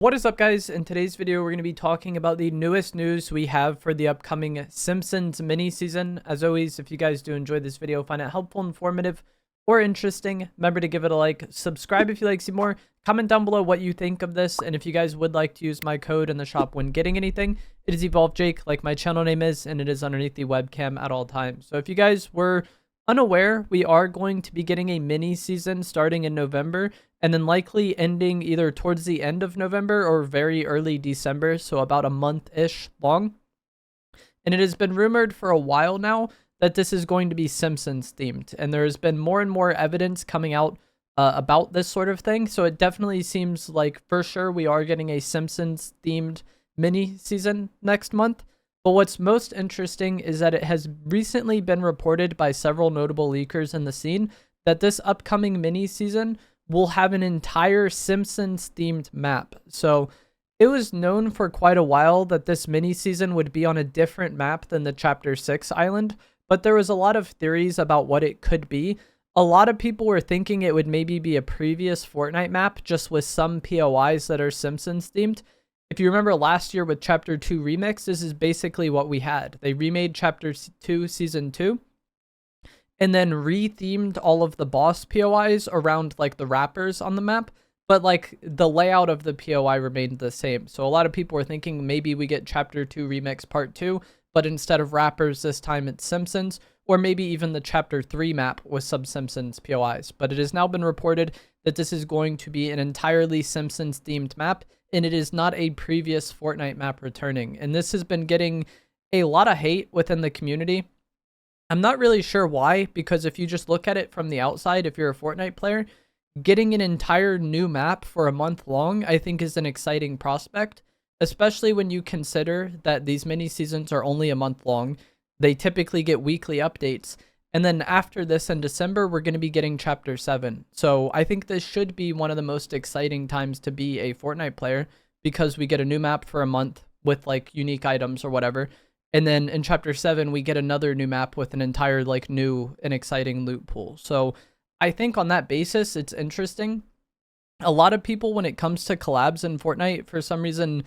What is up, guys? In today's video, we're going to be talking about the newest news we have for the upcoming Simpsons mini season. As always, if you guys do enjoy this video, find it helpful, informative, or interesting, remember to give it a like, subscribe if you like to see more, comment down below what you think of this, and if you guys would like to use my code in the shop when getting anything, it is EvolveJake, like my channel name is, and it is underneath the webcam at all times. So if you guys were unaware, we are going to be getting a mini season starting in November and then likely ending either towards the end of November or very early December, so about a month-ish long. And it has been rumored for a while now that this is going to be Simpsons themed, and there has been more and more evidence coming out about this sort of thing, so it definitely seems like for sure we are getting a Simpsons themed mini season next month. But what's most interesting is that it has recently been reported by several notable leakers in the scene that this upcoming mini season will have an entire Simpsons themed map. So it was known for quite a while that this mini season would be on a different map than the Chapter 6 island, but there was a lot of theories about what it could be. A lot of people were thinking it would maybe be a previous Fortnite map, just with some POIs that are Simpsons themed. If you remember last year with Chapter 2 Remix, this is basically what we had. They remade Chapter 2 Season 2 and then rethemed all of the boss POIs around like the rappers on the map, but like the layout of the POI remained the same. So a lot of people were thinking maybe we get Chapter 2 Remix Part 2, but instead of rappers this time it's Simpsons, or maybe even the Chapter 3 map with some Simpsons POIs. But it has now been reported that this is going to be an entirely Simpsons themed map, and it is not a previous Fortnite map returning. And this has been getting a lot of hate within the community. I'm not really sure why, because if you just look at it from the outside, if you're a Fortnite player, getting an entire new map for a month long, I think is an exciting prospect, especially when you consider that these mini seasons are only a month long. They typically get weekly updates. And then after this in December, we're going to be getting Chapter 7. So I think this should be one of the most exciting times to be a Fortnite player, because we get a new map for a month with like unique items or whatever. And then in Chapter 7, we get another new map with an entire like new and exciting loot pool. So I think on that basis, it's interesting. A lot of people, when it comes to collabs in Fortnite, for some reason,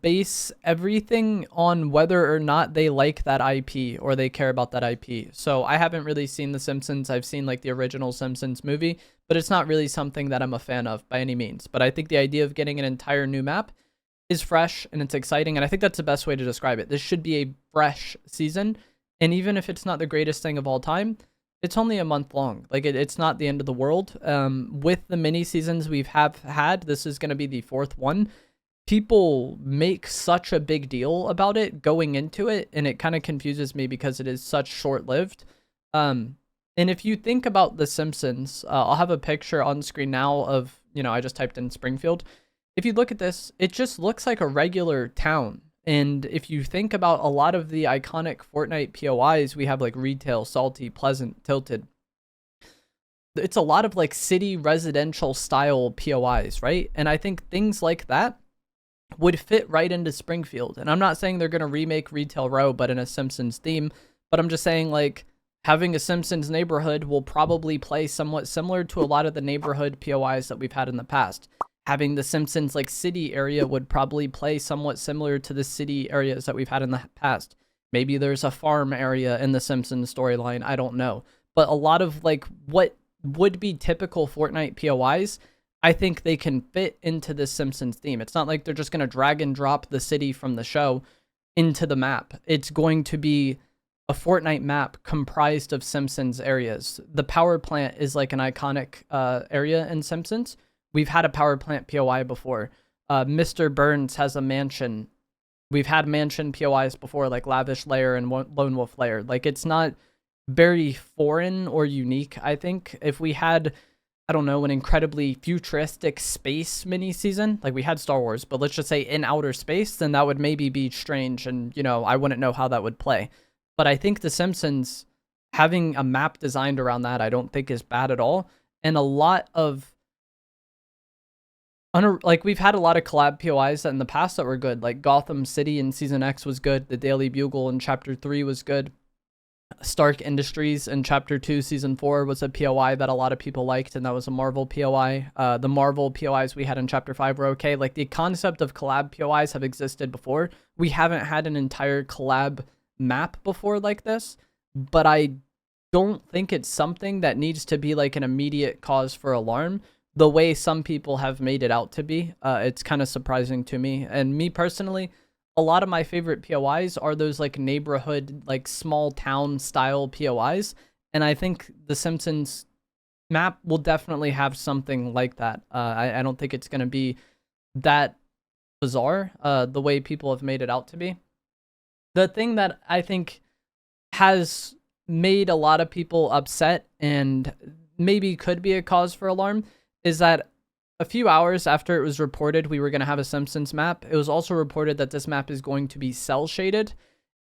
base everything on whether or not they like that IP or they care about that IP. So I haven't really seen The Simpsons. I've seen like the original Simpsons movie, but it's not really something that I'm a fan of by any means. But I think the idea of getting an entire new map is fresh and it's exciting, and I think that's the best way to describe it. This should be a fresh season, and even if it's not the greatest thing of all time, it's only a month long. Like it's not the end of the world. With the mini seasons we've had, this is going to be the fourth one. People make such a big deal about it going into it, and it kind of confuses me because it is such short-lived. And if you think about The Simpsons, I'll have a picture on screen now of, I just typed in Springfield. If you look at this, it just looks like a regular town. And if you think about a lot of the iconic Fortnite POIs, we have like Retail, Salty, Pleasant, Tilted. It's a lot of like city residential style POIs, right? And I think things like that would fit right into Springfield. And I'm not saying they're going to remake Retail Row, but in a Simpsons theme. But I'm just saying like having a Simpsons neighborhood will probably play somewhat similar to a lot of the neighborhood POIs that we've had in the past. Having the Simpsons like city area would probably play somewhat similar to the city areas that we've had in the past. Maybe there's a farm area in the Simpsons storyline. I don't know. But a lot of like what would be typical Fortnite POIs, I think they can fit into this Simpsons theme. It's not like they're just going to drag and drop the city from the show into the map. It's going to be a Fortnite map comprised of Simpsons areas. The power plant is like an iconic area in Simpsons. We've had a power plant POI before. Mr. Burns has a mansion. We've had mansion POIs before, like Lavish Lair and Lone Wolf Lair. Like, it's not very foreign or unique, I think. If we had, I don't know, an incredibly futuristic space mini season, like we had Star Wars, but let's just say in outer space, then that would maybe be strange, and, I wouldn't know how that would play. But I think The Simpsons, having a map designed around that, I don't think is bad at all. And a lot of like we've had a lot of collab POIs in the past that were good, like Gotham City in Season X was good, the Daily Bugle in Chapter 3 was good. Stark Industries in Chapter 2, Season 4 was a POI that a lot of people liked, and that was a Marvel POI. The Marvel POIs we had in Chapter 5 were okay. Like, the concept of collab POIs have existed before. We haven't had an entire collab map before like this, but I don't think it's something that needs to be like an immediate cause for alarm the way some people have made it out to be. It's kind of surprising to me. And me personally, a lot of my favorite POIs are those like neighborhood, like small town style POIs. And I think the Simpsons map will definitely have something like that. I don't think it's going to be that bizarre, the way people have made it out to be. The thing that I think has made a lot of people upset and maybe could be a cause for alarm is that a few hours after it was reported we were going to have a Simpsons map, it was also reported that this map is going to be cell shaded.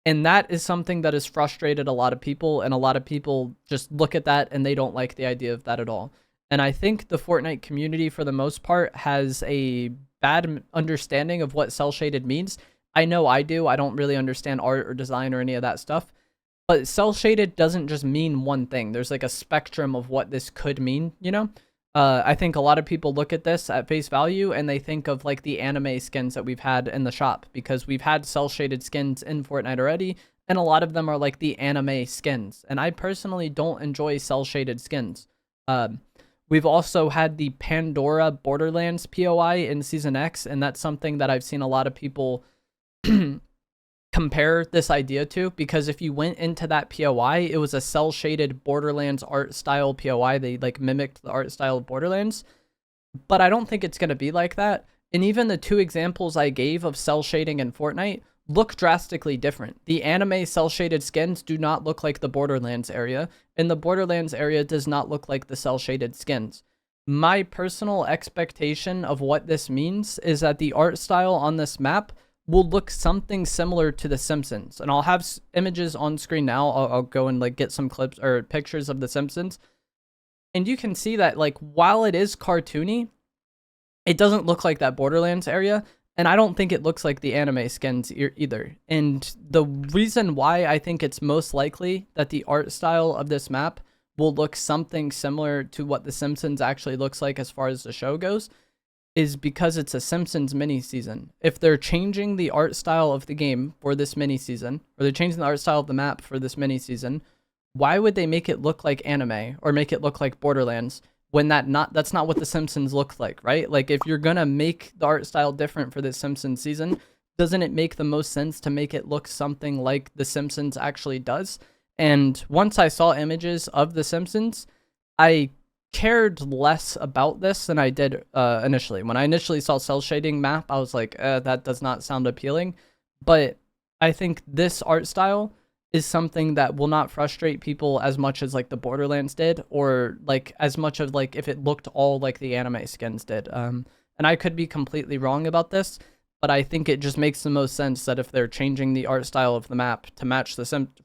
And that is something that has frustrated a lot of people, and a lot of people just look at that and they don't like the idea of that at all. And I think the Fortnite community, for the most part, has a bad understanding of what cell shaded means. I know I do. I don't really understand art or design or any of that stuff. But cell shaded doesn't just mean one thing. There's like a spectrum of what this could mean, you know? I think a lot of people look at this at face value and they think of like the anime skins that we've had in the shop, because we've had cell shaded skins in Fortnite already, and a lot of them are like the anime skins. And I personally don't enjoy cell shaded skins. We've also had the Pandora Borderlands POI in Season X, and that's something that I've seen a lot of people compare this idea to, because if you went into that POI, it was a cell shaded Borderlands art style POI. They like mimicked the art style of Borderlands, but I don't think it's going to be like that. And even the two examples I gave of cell shading in Fortnite look drastically different. The anime cell shaded skins do not look like the Borderlands area, and the Borderlands area does not look like the cell shaded skins. My personal expectation of what this means is that the art style on this map will look something similar to The Simpsons. And I'll have images on screen now. I'll go and like get some clips or pictures of The Simpsons. And you can see that like while it is cartoony, it doesn't look like that Borderlands area. And I don't think it looks like the anime skins either. And the reason why I think it's most likely that the art style of this map will look something similar to what The Simpsons actually looks like as far as the show goes is because it's a Simpsons mini season. If they're changing the art style of the game for this mini season, or they're changing the art style of the map for this mini season, why would they make it look like anime or make it look like Borderlands when that's not what the Simpsons looks like, right? Like if you're gonna make the art style different for this Simpsons season, doesn't it make the most sense to make it look something like the Simpsons actually does? And once I saw images of the Simpsons, I cared less about this than I did initially. When I initially saw cell shading map, I was like, that does not sound appealing. But I think this art style is something that will not frustrate people as much as like the Borderlands did, or like as much of like if it looked all like the anime skins did. And I could be completely wrong about this, but I think it just makes the most sense that if they're changing the art style of the map to match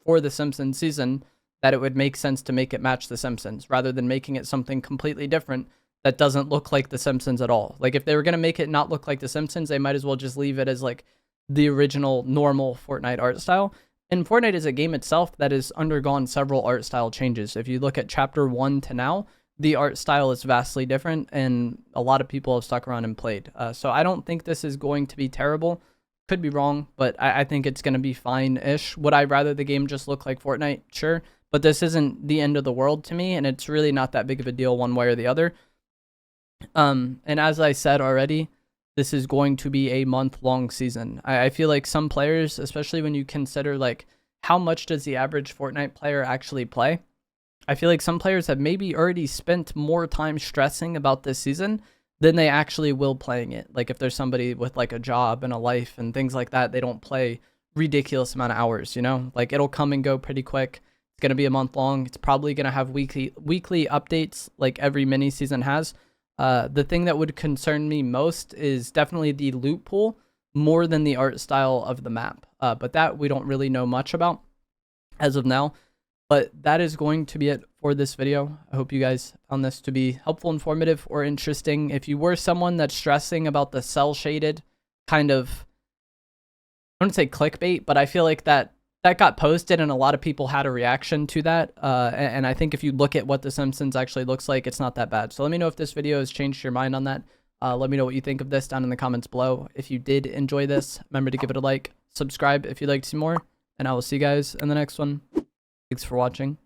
for the Simpsons season, that it would make sense to make it match The Simpsons rather than making it something completely different that doesn't look like The Simpsons at all. Like if they were going to make it not look like The Simpsons, they might as well just leave it as like the original normal Fortnite art style. And Fortnite is a game itself that has undergone several art style changes. If you look at Chapter 1 to now, the art style is vastly different, and a lot of people have stuck around and played. So I don't think this is going to be terrible. Could be wrong, but I think it's going to be fine-ish. Would I rather the game just look like Fortnite? Sure. But this isn't the end of the world to me, and it's really not that big of a deal one way or the other. And as I said already, this is going to be a month-long season. I feel like some players, especially when you consider like how much does the average Fortnite player actually play, I feel like some players have maybe already spent more time stressing about this season than they actually will playing it. Like if there's somebody with like a job and a life and things like that, they don't play ridiculous amount of hours, you know? Like it'll come and go pretty quick. It's going to be a month long. It's probably going to have weekly updates like every mini season has. The thing that would concern me most is definitely the loot pool more than the art style of the map. But that we don't really know much about as of now. But that is going to be it for this video. I hope you guys found this to be helpful, informative, or interesting. If you were someone that's stressing about the cell shaded kind of, I wouldn't say clickbait, but I feel like that that got posted and a lot of people had a reaction to that. And I think if you look at what The Simpsons actually looks like, it's not that bad. So let me know if this video has changed your mind on that. Let me know what you think of this down in the comments below. If you did enjoy this, remember to give it a like, subscribe if you'd like to see more, and I will see you guys in the next one. Thanks for watching.